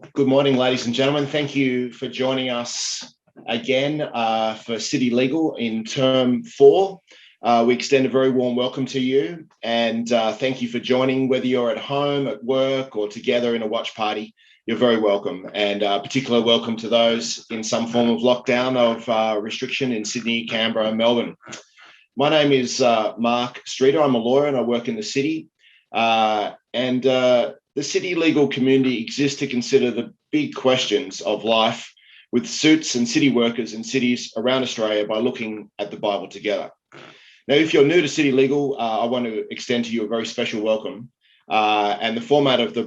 Well, good morning, ladies and gentlemen. Thank you for joining us again for City Legal in Term 4. We extend a very warm welcome to you and thank you for joining, whether you're at home, at work, or together in a watch party. You're very welcome, and particular welcome to those in some form of lockdown of restriction in Sydney, Canberra, and Melbourne. My name is Mark Streeter. I'm a lawyer and I work in the city. The city legal community exists to consider the big questions of life with suits and city workers in cities around Australia by looking at the Bible together. Now, if you're new to city legal, I want to extend to you a very special welcome. And the format of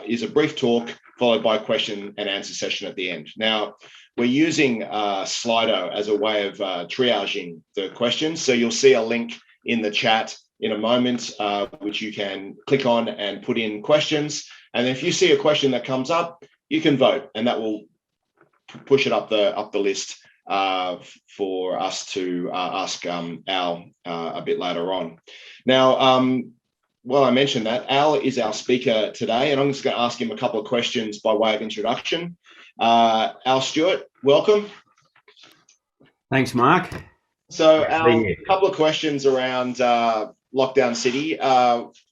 is a brief talk followed by a question and answer session at the end. Now, we're using Slido as a way of triaging the questions. So you'll see a link in the chat in a moment, which you can click on and put in questions. And if you see a question that comes up, you can vote, and that will push it up the list for us to ask Al a bit later on. Now, well, I mentioned that Al is our speaker today, and I'm just going to ask him a couple of questions by way of introduction. Al Stewart, welcome. Thanks, Mark. So, Al, a couple of questions around Lockdown City.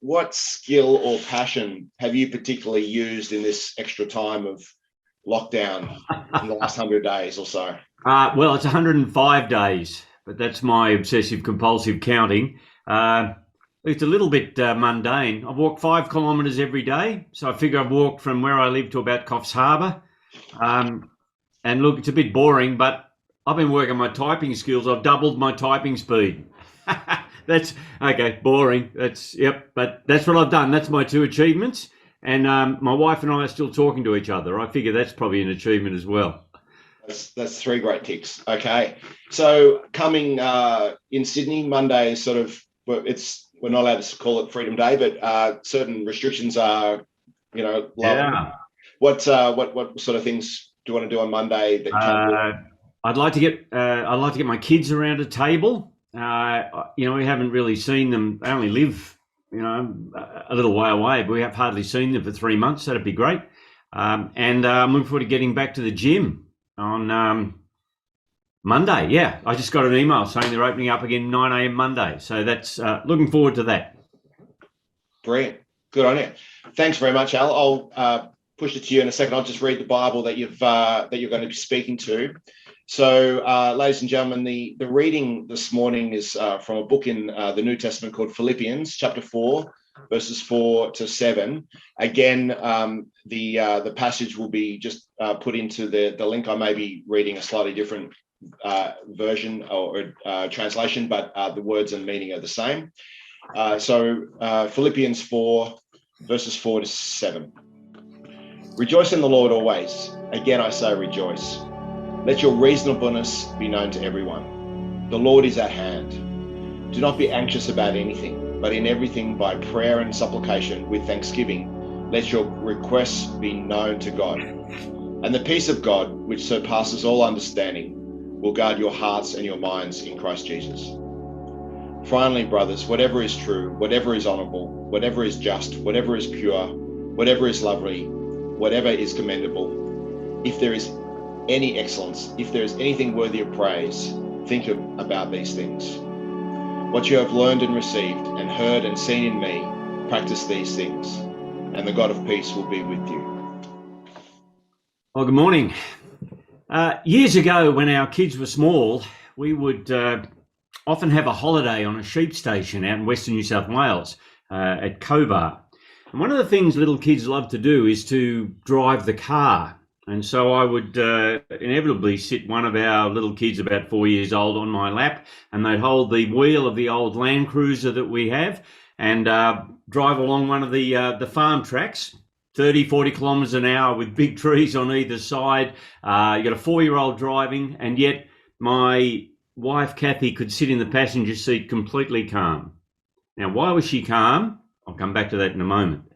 What skill or passion have you particularly used in this extra time of lockdown in the last 100 days or so? Well, it's 105 days, but that's my obsessive compulsive counting. It's a little bit mundane. I've walked 5 kilometres every day, so I figure I've walked from where I live to about Coffs Harbour. And look, it's a bit boring, but I've been working my typing skills. I've doubled my typing speed. That's okay, boring. But that's what I've done. That's my 2 achievements. And my wife and I are still talking to each other. I figure that's probably an achievement as well. That's 3 great ticks. Okay. So coming in Sydney, Monday is sort of, we're not allowed to call it Freedom Day, but certain restrictions are, low. Yeah. What sort of things do you want to do on Monday that you can't do? I'd like to get my kids around a table. We haven't really seen them. They only live, a little way away, but we have hardly seen them for 3 months. That'd be great. And I'm looking forward to getting back to the gym on Monday. Yeah, I just got an email saying they're opening up again 9 a.m. Monday. So that's looking forward to that. Brilliant. Good on you. Thanks very much, Al. I'll push it to you in a second. I'll just read the Bible that you're going to be speaking to. So, ladies and gentlemen, the reading this morning is from a book in the New Testament called Philippians, chapter 4, verses 4 to 7. Again, the passage will be just put into the link. I may be reading a slightly different version or translation, but the words and meaning are the same. So, Philippians 4, verses 4 to 7. Rejoice in the Lord always. Again, I say rejoice. Let your reasonableness be known to everyone. The Lord is at hand. Do not be anxious about anything, but in everything by prayer and supplication with thanksgiving, let your requests be known to God. And the peace of God, which surpasses all understanding, will guard your hearts and your minds in Christ Jesus. Finally, brothers, whatever is true, whatever is honourable, whatever is just, whatever is pure, whatever is lovely, whatever is commendable, if there is any excellence, if there is anything worthy of praise, think about these things. What you have learned and received and heard and seen in me, practice these things, and the God of peace will be with you. Well, good morning. Years ago, when our kids were small, we would often have a holiday on a sheep station out in Western New South Wales at Cobar. And one of the things little kids love to do is to drive the car. And so I would inevitably sit one of our little kids about 4 years old on my lap, and they'd hold the wheel of the old Land Cruiser that we have and drive along one of the farm tracks, 30, 40 kilometres an hour with big trees on either side. You got a 4-year-old driving, and yet my wife, Kathy, could sit in the passenger seat completely calm. Now, why was she calm? I'll come back to that in a moment.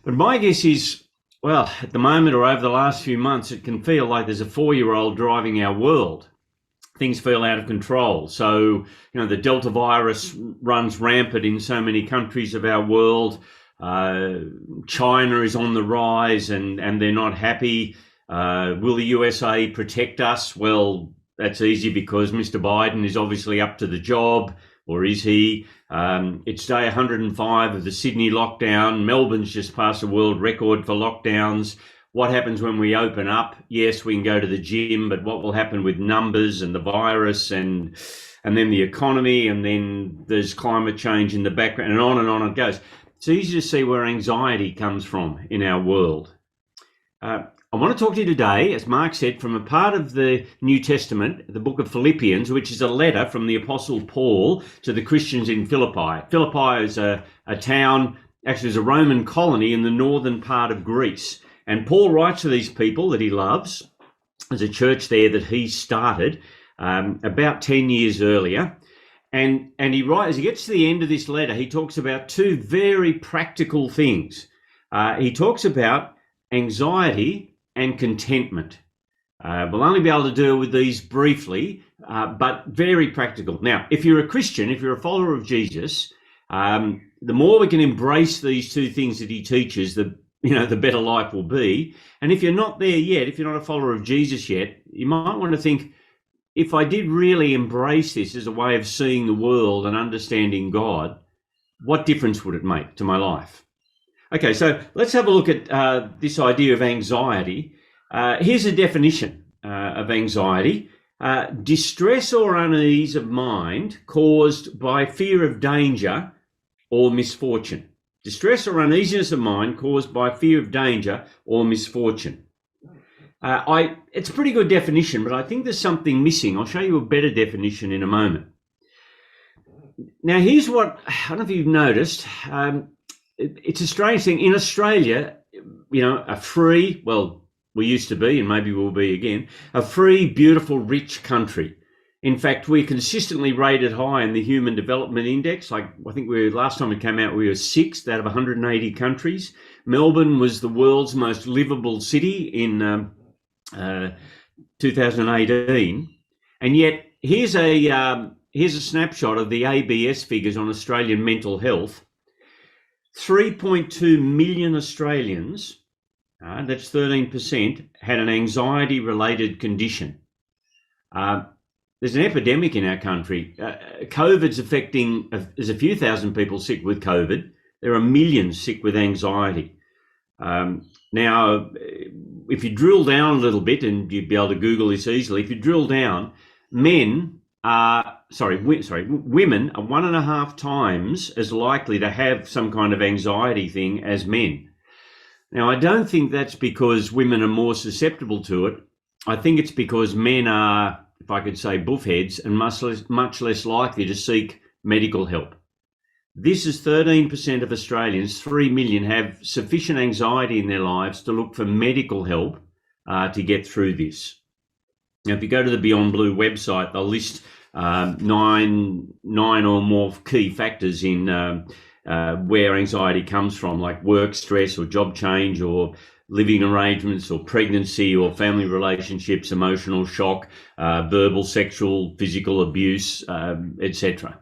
But my guess is, well, at the moment or over the last few months, it can feel like there's a 4-year-old driving our world. Things feel out of control. So, the Delta virus runs rampant in so many countries of our world. China is on the rise and they're not happy. Will the USA protect us? Well, that's easy because Mr. Biden is obviously up to the job, or is he? It's day 105 of the Sydney lockdown. Melbourne's just passed a world record for lockdowns. What happens when we open up? Yes, we can go to the gym, but what will happen with numbers and the virus and then the economy, and then there's climate change in the background, and on it goes. It's easy to see where anxiety comes from in our world. I want to talk to you today, as Mark said, from a part of the New Testament, the book of Philippians, which is a letter from the Apostle Paul to the Christians in Philippi. Philippi is a town, actually is a Roman colony in the northern part of Greece. And Paul writes to these people that he loves. There's a church there that he started about 10 years earlier. And he writes, as he gets to the end of this letter, he talks about two very practical things. He talks about anxiety and contentment. We'll only be able to deal with these briefly, but very practical. Now, if you're a Christian, if you're a follower of Jesus, the more we can embrace these two things that he teaches, the better life will be. And if you're not there yet, if you're not a follower of Jesus yet, you might want to think, if I did really embrace this as a way of seeing the world and understanding God, what difference would it make to my life? Okay, so let's have a look at this idea of anxiety. Here's a definition of anxiety. Distress or unease of mind caused by fear of danger or misfortune. Distress or uneasiness of mind caused by fear of danger or misfortune. It's a pretty good definition, but I think there's something missing. I'll show you a better definition in a moment. Now, here's what, I don't know if you've noticed, it's a strange thing. In Australia, a free, well, we used to be, and maybe we'll be again, a free, beautiful, rich country. In fact, we're consistently rated high in the Human Development Index. I think last time it came out, we were 6th out of 180 countries. Melbourne was the world's most livable city in 2018. And yet, here's a snapshot of the ABS figures on Australian mental health. 3.2 million Australians, that's 13%, had an anxiety-related condition. There's an epidemic in our country. COVID's affecting, there's a few thousand people sick with COVID. There are millions sick with anxiety. Now, if you drill down a little bit, and you'd be able to Google this easily, if you drill down, women are 1.5 times as likely to have some kind of anxiety thing as men. Now, I don't think that's because women are more susceptible to it. I think it's because men are, if I could say, buffheads and much less likely to seek medical help. This is 13% of Australians, 3 million, have sufficient anxiety in their lives to look for medical help to get through this. Now, if you go to the Beyond Blue website, they'll list nine or more key factors in where anxiety comes from, like work stress or job change or living arrangements or pregnancy or family relationships, emotional shock, verbal, sexual, physical abuse, etc.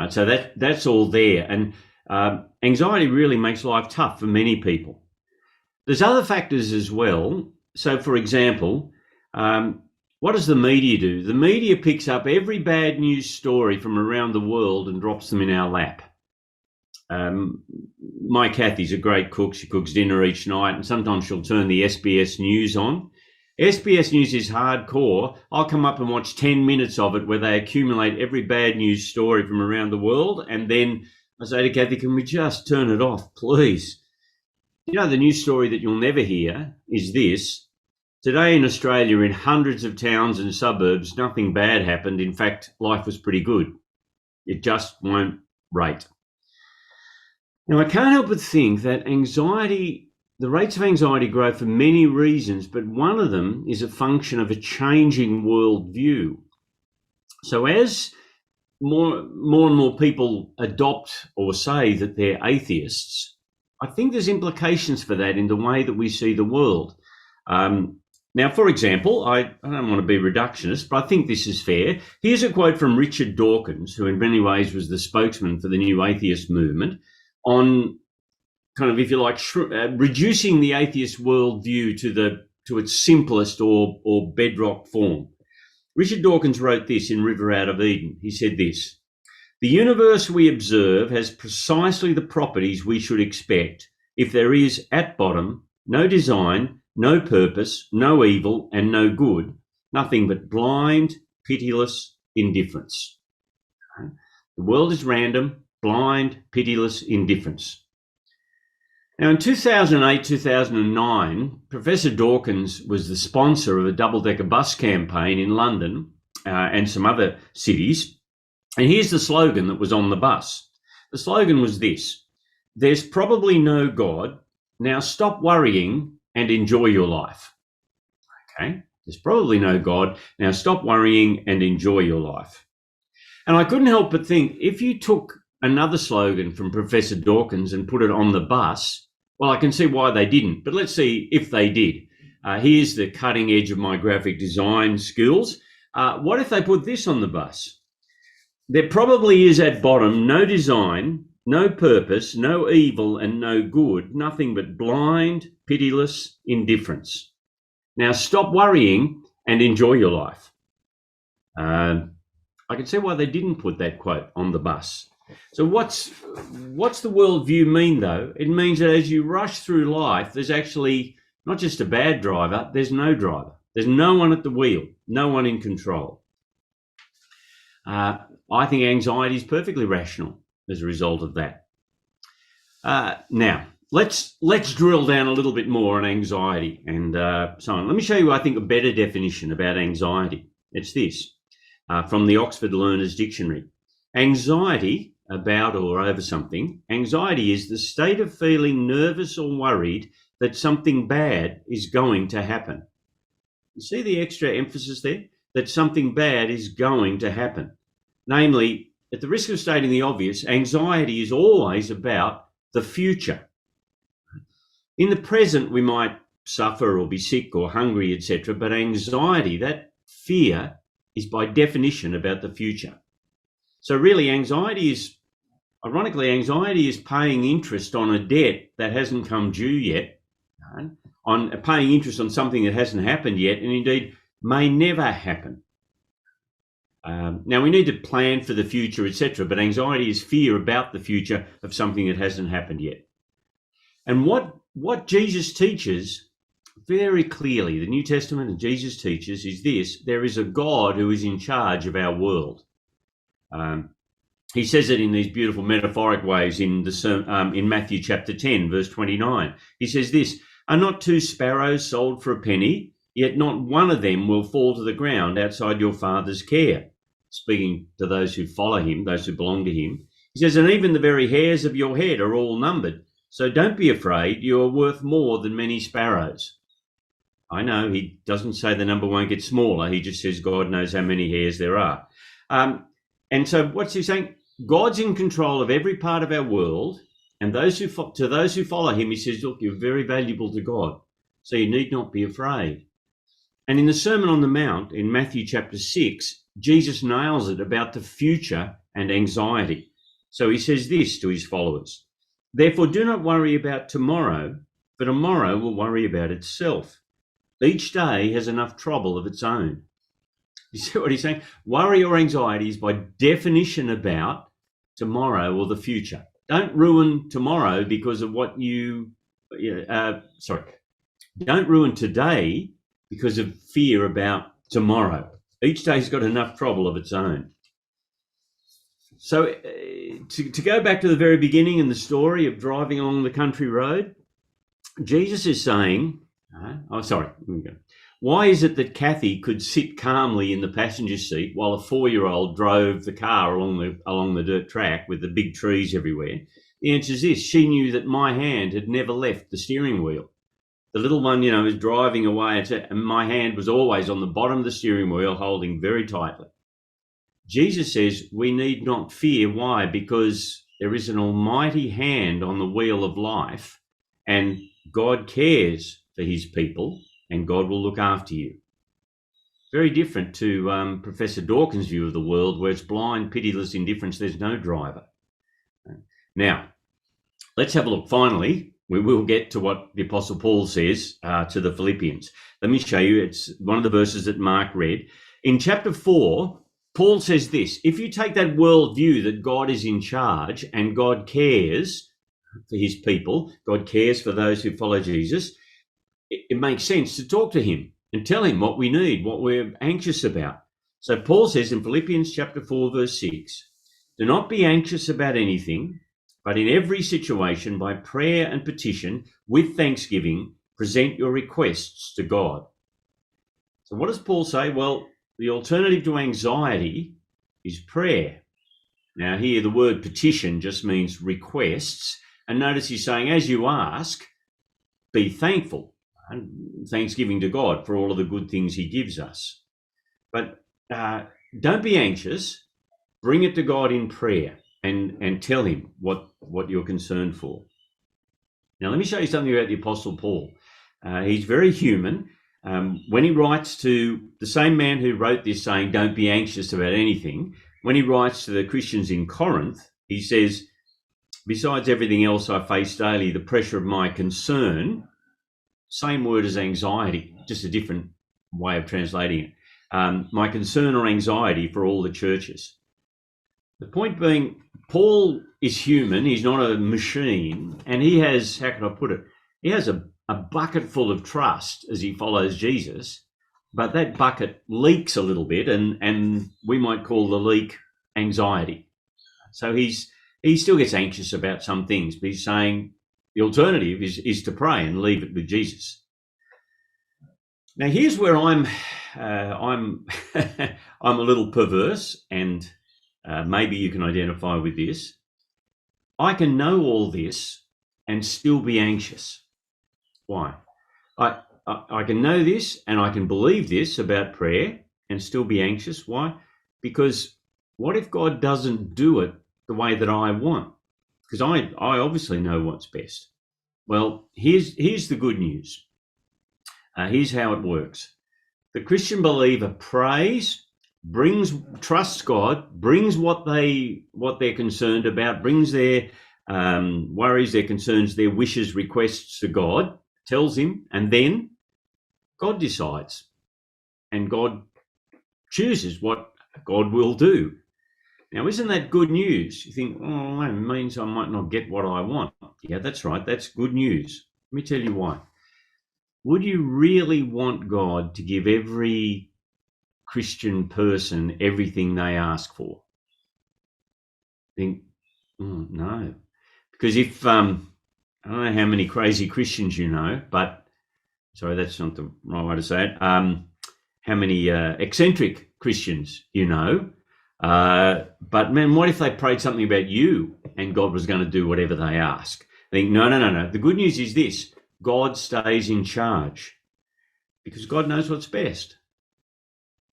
So that's all there. And anxiety really makes life tough for many people. There's other factors as well. So, for example, what does the media do? The media picks up every bad news story from around the world and drops them in our lap. My Kathy's a great cook. She cooks dinner each night, and sometimes she'll turn the SBS News on. SBS News is hardcore. I'll come up and watch 10 minutes of it where they accumulate every bad news story from around the world, and then I say to Kathy, can we just turn it off, please? The news story that you'll never hear is this. Today in Australia, in hundreds of towns and suburbs, nothing bad happened. In fact, life was pretty good. It just won't rate. Now, I can't help but think that anxiety, the rates of anxiety grow for many reasons, but one of them is a function of a changing worldview. So as more and more people adopt or say that they're atheists, I think there's implications for that in the way that we see the world. Now, for example, I don't want to be reductionist, but I think this is fair. Here's a quote from Richard Dawkins, who in many ways was the spokesman for the new atheist movement, on kind of, if you like, reducing the atheist worldview to its simplest or bedrock form. Richard Dawkins wrote this in River Out of Eden. He said this: "The universe we observe has precisely the properties we should expect if there is, at bottom, no design, no purpose, no evil, and no good, nothing but blind, pitiless indifference." The world is random, blind, pitiless indifference. Now, in 2008, 2009, Professor Dawkins was the sponsor of a double-decker bus campaign in London and some other cities. And here's the slogan that was on the bus. The slogan was this: "There's probably no God. Now stop worrying and enjoy your life." Okay, there's probably no God. Now stop worrying and enjoy your life. And I couldn't help but think, if you took another slogan from Professor Dawkins and put it on the bus, well, I can see why they didn't, but let's see if they did. Here's the cutting edge of my graphic design skills. What if they put this on the bus? "There probably is at bottom no design, no purpose, no evil, and no good, nothing but blind, pitiless indifference. Now stop worrying and enjoy your life." I can see why they didn't put that quote on the bus. So what's the worldview mean, though? It means that as you rush through life, there's actually not just a bad driver, there's no driver. There's no one at the wheel, no one in control. I think anxiety is perfectly rational as a result of that. Now, let's drill down a little bit more on anxiety and so on. Let me show you, I think, a better definition about anxiety. It's this, from the Oxford Learner's Dictionary. Anxiety about or over something. Anxiety is the state of feeling nervous or worried that something bad is going to happen. You see the extra emphasis there? That something bad is going to happen. Namely, at the risk of stating the obvious, anxiety is always about the future. In the present, we might suffer or be sick or hungry, etc., but anxiety, that fear, is by definition about the future. So really, anxiety is paying interest on a debt that hasn't come due yet, on paying interest on something that hasn't happened yet, and indeed may never happen. Now, we need to plan for the future, etc., but anxiety is fear about the future of something that hasn't happened yet. And what Jesus teaches very clearly, the New Testament and Jesus teaches, is this: there is a God who is in charge of our world. He says it in these beautiful metaphoric ways in Matthew chapter 10, verse 29. He says this: "Are not 2 sparrows sold for a penny? Yet not one of them will fall to the ground outside your Father's care." Speaking to those who follow him, those who belong to him. He says, "And even the very hairs of your head are all numbered. So don't be afraid, you are worth more than many sparrows." I know he doesn't say the number won't get smaller. He just says God knows how many hairs there are. And so what's he saying? God's in control of every part of our world. And to those who follow him, he says, look, you're very valuable to God. So you need not be afraid. And in the Sermon on the Mount, in Matthew chapter 6, Jesus nails it about the future and anxiety. So he says this to his followers: "Therefore do not worry about tomorrow, for tomorrow will worry about itself. Each day has enough trouble of its own." You see what he's saying? Worry or anxiety is by definition about tomorrow or the future. Don't ruin tomorrow because of what don't ruin today because of fear about tomorrow. Each day's got enough trouble of its own. So to go back to the very beginning in the story of driving along the country road, Jesus is saying, why is it that Kathy could sit calmly in the passenger seat while a 4-year-old drove the car along the dirt track with the big trees everywhere? The answer is this: she knew that my hand had never left the steering wheel. The little one, was driving away, and my hand was always on the bottom of the steering wheel, holding very tightly. Jesus says we need not fear. Why? Because there is an almighty hand on the wheel of life, and God cares for his people, and God will look after you. Very different to Professor Dawkins' view of the world, where it's blind, pitiless indifference. There's no driver. Now, Let's have a look. Finally, we will get to what the Apostle Paul says to the Philippians. Let me show you. It's one of the verses that Mark read. In chapter 4, Paul says this: if you take that world view that God is in charge and God cares for his people, God cares for those who follow Jesus, it makes sense to talk to him and tell him what we need, what we're anxious about. So Paul says in Philippians chapter 4, verse 6, do not be anxious about anything, but in every situation, by prayer and petition, with thanksgiving, present your requests to God. So what does Paul say? Well, the alternative to anxiety is prayer. Now here, the word petition just means requests. And notice he's saying, as you ask, be thankful and thanksgiving to God for all of the good things he gives us. But don't be anxious. Bring it to God in prayer and tell him what you're concerned for. Now, let me show you something about the Apostle Paul. He's very human. When he writes to the same man who wrote this saying, don't be anxious about anything, when he writes to the Christians in Corinth, he says, besides everything else I face daily, the pressure of my concern, same word as anxiety, just a different way of translating it. My concern or anxiety for all the churches. The point being, Paul is human, he's not a machine, and he has, how can I put it, he has a bucket full of trust as he follows Jesus, but that bucket leaks a little bit, and we might call the leak anxiety. So he still gets anxious about some things, but he's saying the alternative is to pray and leave it with Jesus. Now here's where I'm I'm a little perverse, and maybe you can identify with this. I can know all this and still be anxious. Why? I can know this and I can believe this about prayer and still be anxious. Why? Because what if God doesn't do it the way that I want? Because I obviously know what's best. Well, here's the good news. Here's how it works. The Christian believer prays, trusts God, brings what they're concerned about, brings their worries, their concerns, their wishes, requests to God, tells him, and then God decides, and God chooses what God will do. Now, isn't that good news? You think, oh, that means I might not get what I want. Yeah, that's right. That's good news. Let me tell you why. Would you really want God to give every Christian person everything they ask for? Think, no. Because if, I don't know how many crazy Christians you know, but, sorry, that's not the right way to say it. How many eccentric Christians you know. But man, what if they prayed something about you and God was going to do whatever they ask? I think, no. The good news is this: God stays in charge because God knows what's best.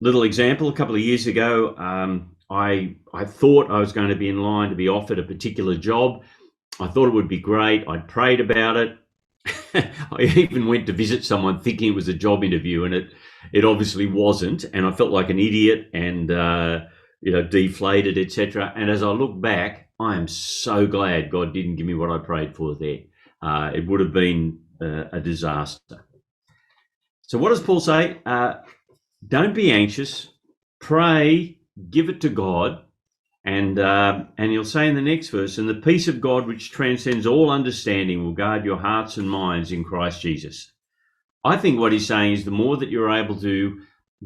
Little example, a couple of years ago, I thought I was going to be in line to be offered a particular job. I thought it would be great. I prayed about it. I even went to visit someone thinking it was a job interview, and it obviously wasn't. And I felt like an idiot and deflated, etc. And as I look back, I am so glad God didn't give me what I prayed for there. It would have been a disaster. So what does Paul say? Don't be anxious. Pray, give it to God. And he'll say in the next verse, and the peace of God, which transcends all understanding, will guard your hearts and minds in Christ Jesus. I think what he's saying is the more that you're able to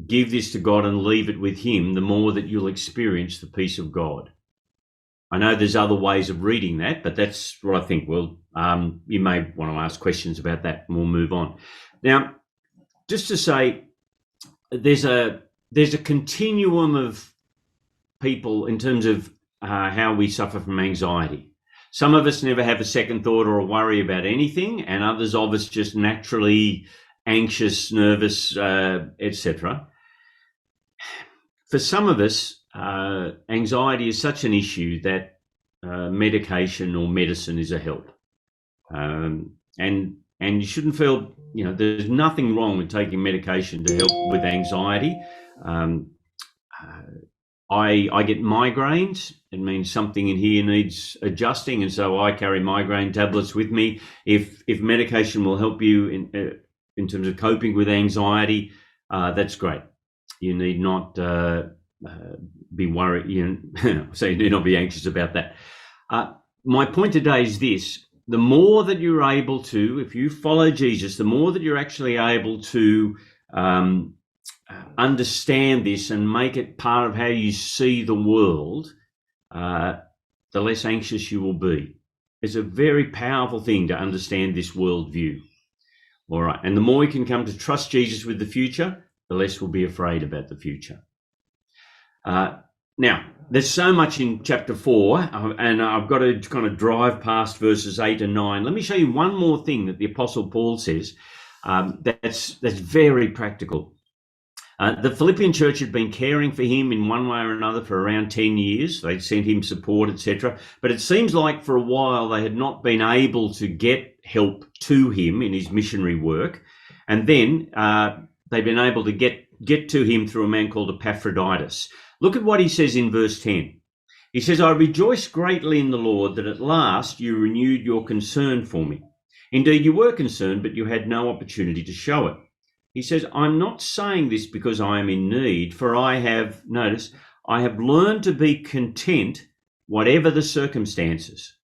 give this to God and leave it with him, the more that you'll experience the peace of God. I know there's other ways of reading that, but that's what I think. Well, you may want to ask questions about that and we'll move on. Now, just to say, there's a continuum of people in terms of how we suffer from anxiety. Some of us never have a second thought or a worry about anything, and others of us just naturally anxious, nervous, etc. For some of us, anxiety is such an issue that medication or medicine is a help. And you shouldn't feel, there's nothing wrong with taking medication to help with anxiety. I get migraines. It means something in here needs adjusting, and so I carry migraine tablets with me. If medication will help you in terms of coping with anxiety, that's great. You need not be worried. So you need not be anxious about that. My point today is this: the more that you're able to, if you follow Jesus, the more that you're actually able to understand this and make it part of how you see the world, the less anxious you will be. It's a very powerful thing to understand this worldview. All right. And the more we can come to trust Jesus with the future, the less we'll be afraid about the future. Now, there's so much in chapter 4, and I've got to kind of drive past verses 8 and 9. Let me show you one more thing that the Apostle Paul says that's very practical. The Philippian church had been caring for him in one way or another for around 10 years. They'd sent him support, etc. But it seems like for a while they had not been able to get help to him in his missionary work. And then they've been able to get to him through a man called Epaphroditus. Look at what he says in verse 10. He says, "I rejoice greatly in the Lord that at last you renewed your concern for me. Indeed, you were concerned, but you had no opportunity to show it." He says, "I'm not saying this because I am in need, for I have learned to be content whatever the circumstances.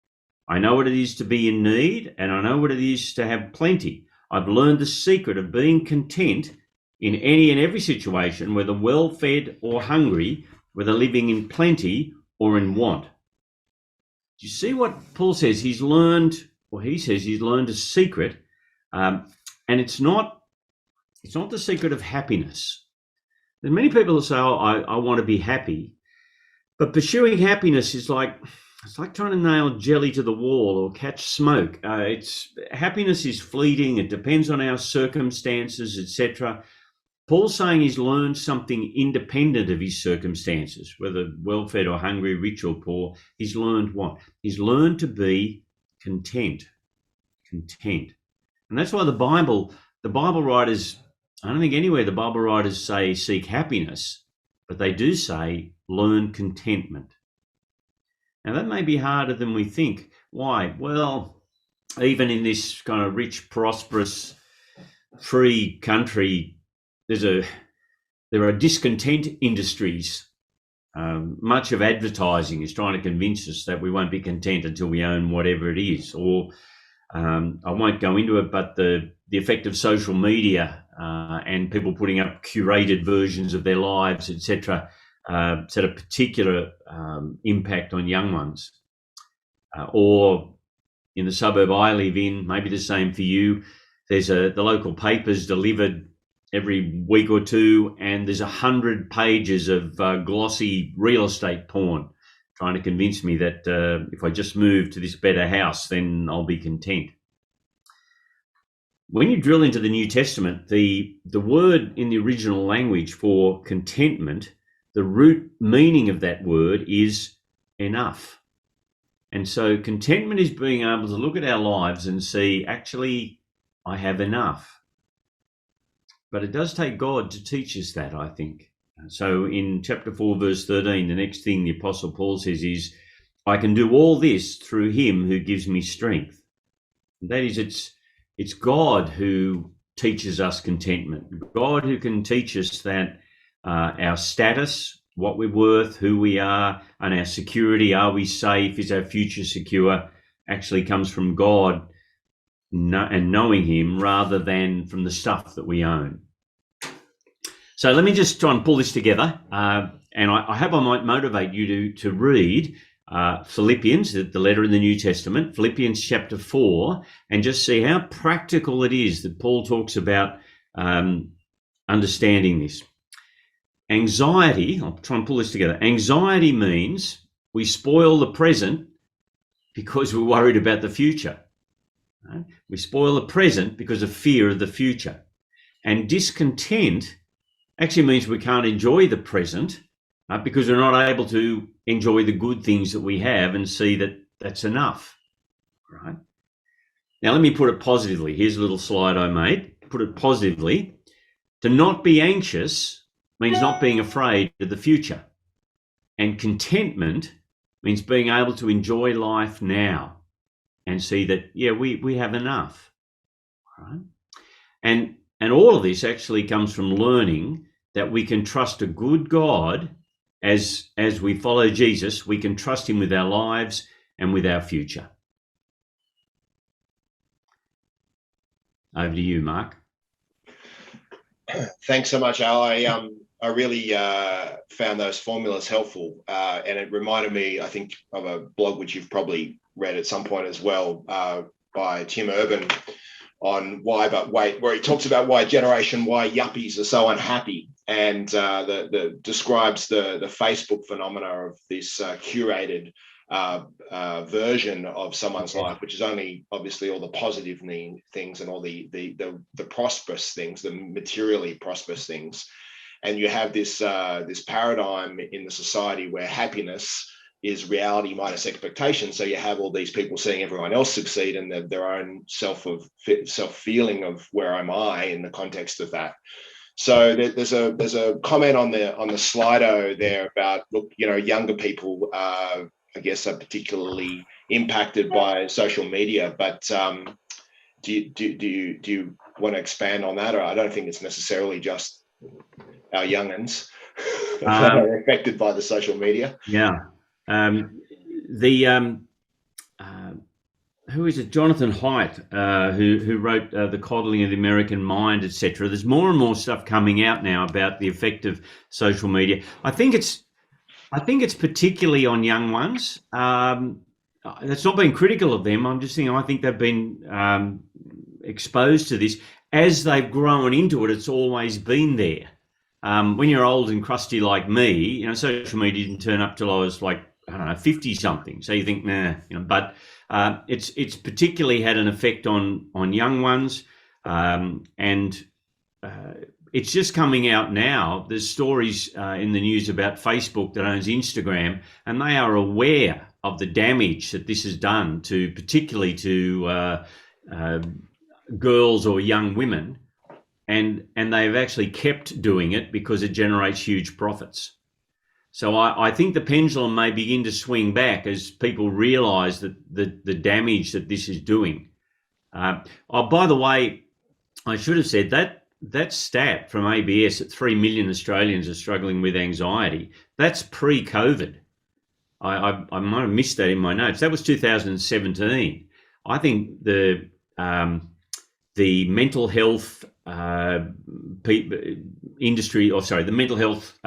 I know what it is to be in need, and I know what it is to have plenty. I've learned the secret of being content in any and every situation, whether well-fed or hungry, whether living in plenty or in want." Do you see what Paul says? He says he's learned a secret, and it's not the secret of happiness. There's many people that say, "Oh, I want to be happy," but pursuing happiness is it's like trying to nail jelly to the wall or catch smoke. Happiness is fleeting. It depends on our circumstances, etc. Paul's saying he's learned something independent of his circumstances, whether well-fed or hungry, rich or poor. He's learned what? He's learned to be content. And that's why the Bible writers, I don't think anywhere the Bible writers say seek happiness, but they do say learn contentment. Now that may be harder than we think. Why? Well, even in this kind of rich, prosperous, free country, there are discontent industries. Much of advertising is trying to convince us that we won't be content until we own whatever it is. Or I won't go into it, but the effect of social media and people putting up curated versions of their lives, etc., had a particular impact on young ones. Or in the suburb I live in, maybe the same for you, there's the local paper's delivered every week or two, and there's 100 pages of glossy real estate porn trying to convince me that if I just move to this better house, then I'll be content. When you drill into the New Testament, the word in the original language for contentment, the root meaning of that word is enough. And so contentment is being able to look at our lives and see, actually, I have enough. But it does take God to teach us that, I think. So in chapter 4, verse 13, the next thing the Apostle Paul says is, "I can do all this through him who gives me strength." And that is, it's God who teaches us contentment. God who can teach us that our status, what we're worth, who we are, and our security, are we safe, is our future secure, actually comes from God and knowing him rather than from the stuff that we own. So let me just try and pull this together, and I hope I might motivate you to read Philippians, the letter in the New Testament, Philippians chapter 4, and just see how practical it is that Paul talks about understanding this. Anxiety, I'll try and pull this together. Anxiety means we spoil the present because we're worried about the future. Right? We spoil the present because of fear of the future. And discontent actually means we can't enjoy the present because we're not able to enjoy the good things that we have and see that that's enough. Right? Now, let me put it positively. Here's a little slide I made. Put it positively. To not be anxious means not being afraid of the future. And contentment means being able to enjoy life now and see that, yeah, we have enough. Right? And all of this actually comes from learning that we can trust a good God as we follow Jesus. We can trust him with our lives and with our future. Over to you, Mark. Thanks so much, Al. I really found those formulas helpful, and it reminded me, I think, of a blog which you've probably read at some point as well, by Tim Urban, on Why But Wait, where he talks about why Generation Y yuppies are so unhappy, and describes the Facebook phenomena of this curated version of someone's life, which is only obviously all the positive things and all the prosperous things, the materially prosperous things. And you have this paradigm in the society where happiness is reality minus expectation. So you have all these people seeing everyone else succeed and their own self-feeling of where am I in the context of that. So there's a comment on the Slido there about, look, younger people I guess are particularly impacted by social media, but do you want to expand on that? Or I don't think it's necessarily just our young'uns that are affected by the social media. Yeah. Who is it? Jonathan Haidt, who wrote The Coddling of the American Mind, etc. There's more and more stuff coming out now about the effect of social media. I think it's particularly on young ones. That's not being critical of them. I'm just saying I think they've been exposed to this as they've grown into it. It's always been there. When you're old and crusty like me, social media didn't turn up till I was like, I don't know, 50 something. So you think, nah, but it's particularly had an effect on young ones, and it's just coming out now. There's stories in the news about Facebook that owns Instagram, and they are aware of the damage that this has done to, particularly to girls or young women, and they've actually kept doing it because it generates huge profits. So I think the pendulum may begin to swing back as people realise that the damage that this is doing. By the way, I should have said that stat from ABS that 3 million Australians are struggling with anxiety. That's pre-COVID. I might have missed that in my notes. That was 2017. I think the mental health industry, the mental health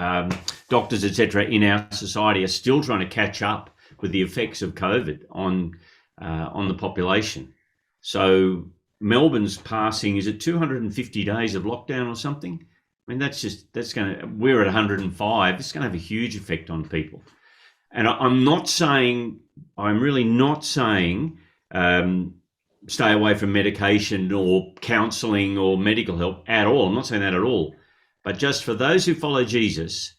doctors, etc., in our society are still trying to catch up with the effects of COVID on the population. So Melbourne's passing, is it 250 days of lockdown or something? I mean, we're at 105. It's going to have a huge effect on people. And I'm really not saying stay away from medication or counselling or medical help at all. I'm not saying that at all. But just for those who follow Jesus,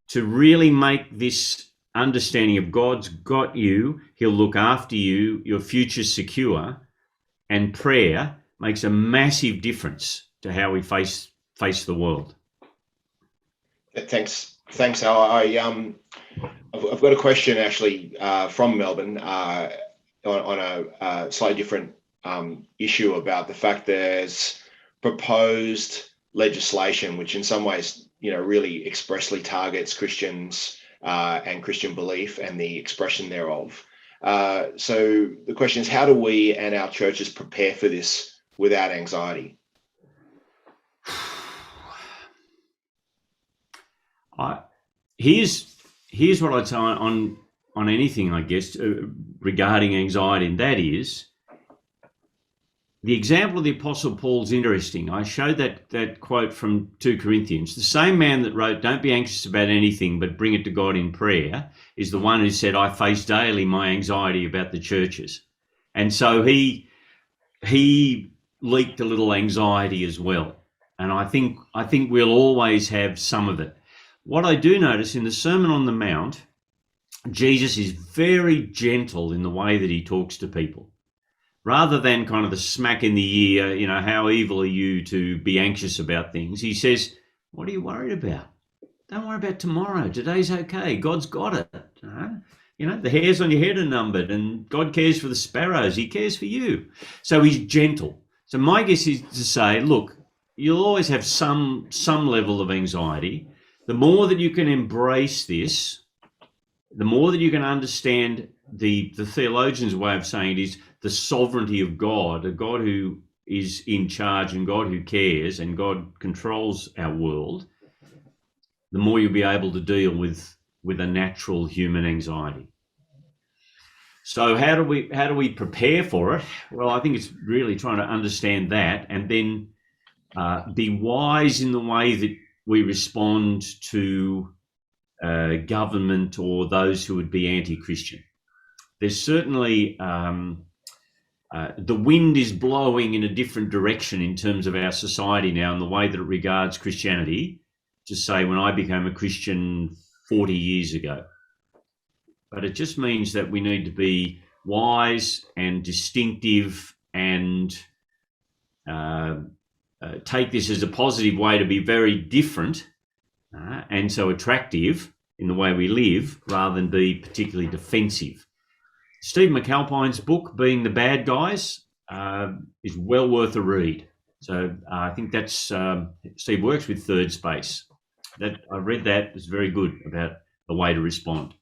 to really make this understanding of God's got you, he'll look after you, your future's secure, and prayer makes a massive difference to how we face the world. Thanks, Al. I've got a question actually from Melbourne on a slightly different issue about the fact there's proposed legislation which in some ways really expressly targets Christians and Christian belief and the expression thereof. So the question is, how do we and our churches prepare for this without anxiety? Here's what I'd say on anything, I guess, regarding anxiety, and that is the example of the Apostle Paul's interesting. I showed that quote from 2 Corinthians. The same man that wrote, "Don't be anxious about anything, but bring it to God in prayer," is the one who said, "I face daily my anxiety about the churches." And so he leaked a little anxiety as well. And I think we'll always have some of it. What I do notice in the Sermon on the Mount, Jesus is very gentle in the way that he talks to people. Rather than kind of the smack in the ear, how evil are you to be anxious about things? He says, what are you worried about? Don't worry about tomorrow. Today's okay. God's got it. The hairs on your head are numbered, and God cares for the sparrows. He cares for you. So he's gentle. So my guess is to say, look, you'll always have some level of anxiety. The more that you can embrace this, the more that you can understand the theologian's way of saying it is the sovereignty of God, a God who is in charge and God who cares and God controls our world, the more you'll be able to deal with a natural human anxiety. So how do we prepare for it? Well, I think it's really trying to understand that and then be wise in the way that we respond to government or those who would be anti-Christian. There's certainly the wind is blowing in a different direction in terms of our society now and the way that it regards Christianity, to say when I became a Christian 40 years ago. But it just means that we need to be wise and distinctive and take this as a positive way to be very different and so attractive in the way we live rather than be particularly defensive. Steve McAlpine's book, Being the Bad Guys, is well worth a read. So I think that's, Steve works with Third Space. I read that. It's very good about the way to respond.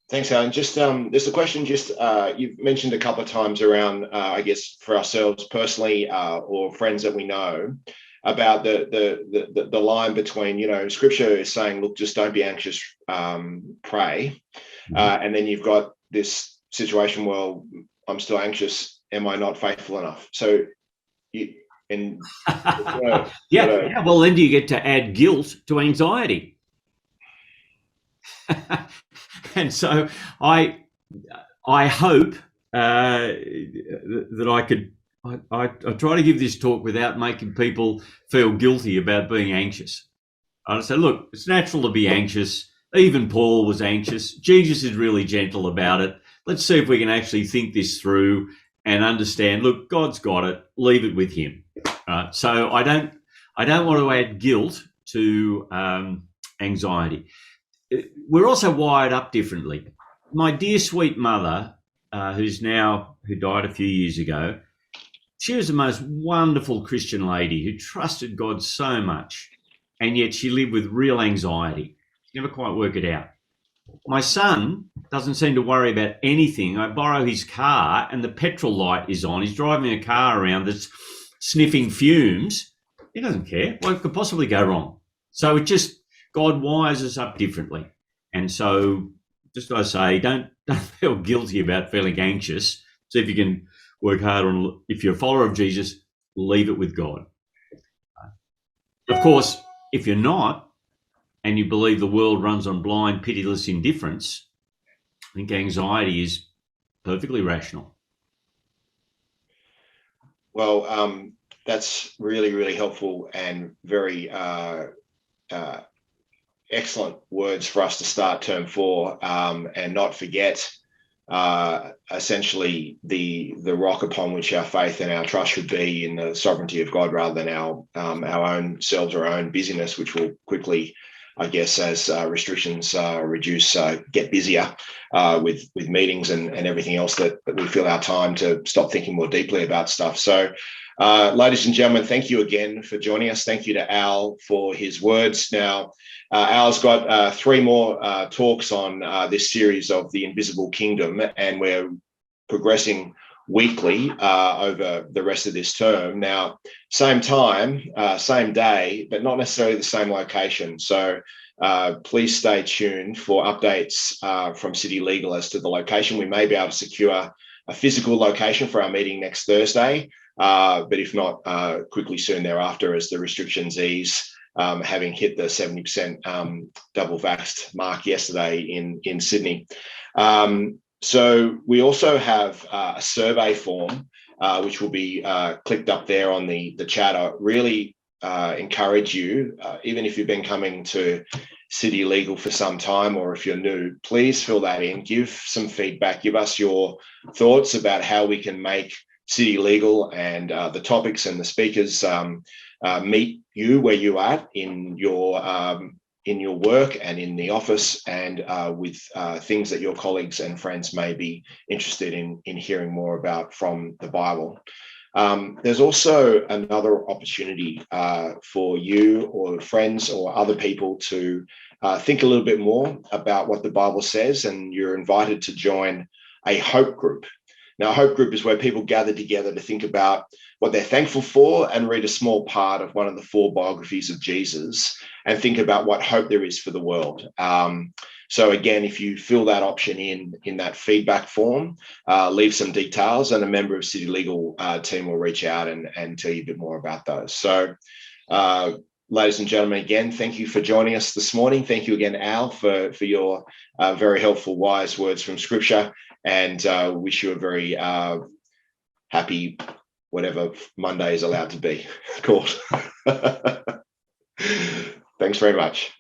Thanks, Alan. Just there's a question. You've mentioned a couple of times around, I guess, for ourselves personally or friends that we know, about the line between, Scripture is saying, look, just don't be anxious, pray, and then you've got this situation. Well, I'm still anxious. Am I not faithful enough? So, yeah. Well, then you get to add guilt to anxiety. And so I hope that I could. I try to give this talk without making people feel guilty about being anxious. I say, look, it's natural to be anxious. Even Paul was anxious. Jesus is really gentle about it. Let's see if we can actually think this through and understand. Look, God's got it. Leave it with Him. So I don't want to add guilt to anxiety. We're also wired up differently. My dear sweet mother, who died a few years ago, she was the most wonderful Christian lady who trusted God so much, and yet she lived with real anxiety. She never quite worked it out. My son doesn't seem to worry about anything. I borrow his car and the petrol light is on. He's driving a car around that's sniffing fumes. He doesn't care. What could possibly go wrong? So God wires us up differently. And so just I say, don't feel guilty about feeling anxious. See if you can work hard on, if you're a follower of Jesus, leave it with God. Of course, if you're not, and you believe the world runs on blind, pitiless indifference, I think anxiety is perfectly rational. Well, that's really, really helpful and very excellent words for us to start term 4 and not forget essentially the rock upon which our faith and our trust should be in the sovereignty of God rather than our own selves or our own busyness, which will quickly, I guess, as restrictions reduce, get busier with meetings and everything else that we feel our time to stop thinking more deeply about stuff. So, ladies and gentlemen, thank you again for joining us. Thank you to Al for his words. Now, Al's got 3 more talks on this series of the Invisible Kingdom, and we're progressing weekly over the rest of this term. Now, same time, same day, but not necessarily the same location. So please stay tuned for updates from City Legal as to the location. We may be able to secure a physical location for our meeting next Thursday, but if not, quickly soon thereafter as the restrictions ease, having hit the 70% double vaxxed mark yesterday in Sydney. So we also have a survey form, which will be clicked up there on the chat. I really encourage you, even if you've been coming to City Legal for some time or if you're new, please fill that in, give some feedback, give us your thoughts about how we can make City Legal and the topics and the speakers meet you where you are in your work and in the office, and with things that your colleagues and friends may be interested in hearing more about from the Bible. There's also another opportunity for you or friends or other people to think a little bit more about what the Bible says, and you're invited to join a hope group. Now, a hope group is where people gather together to think about what they're thankful for and read a small part of one of the 4 biographies of Jesus and think about what hope there is for the world. So again, if you fill that option in that feedback form, leave some details, and a member of City Legal team will reach out and tell you a bit more about those. So ladies and gentlemen, again, thank you for joining us this morning. Thank you again, Al, for your very helpful, wise words from Scripture, and wish you a very happy, whatever Monday is allowed to be called. Thanks very much.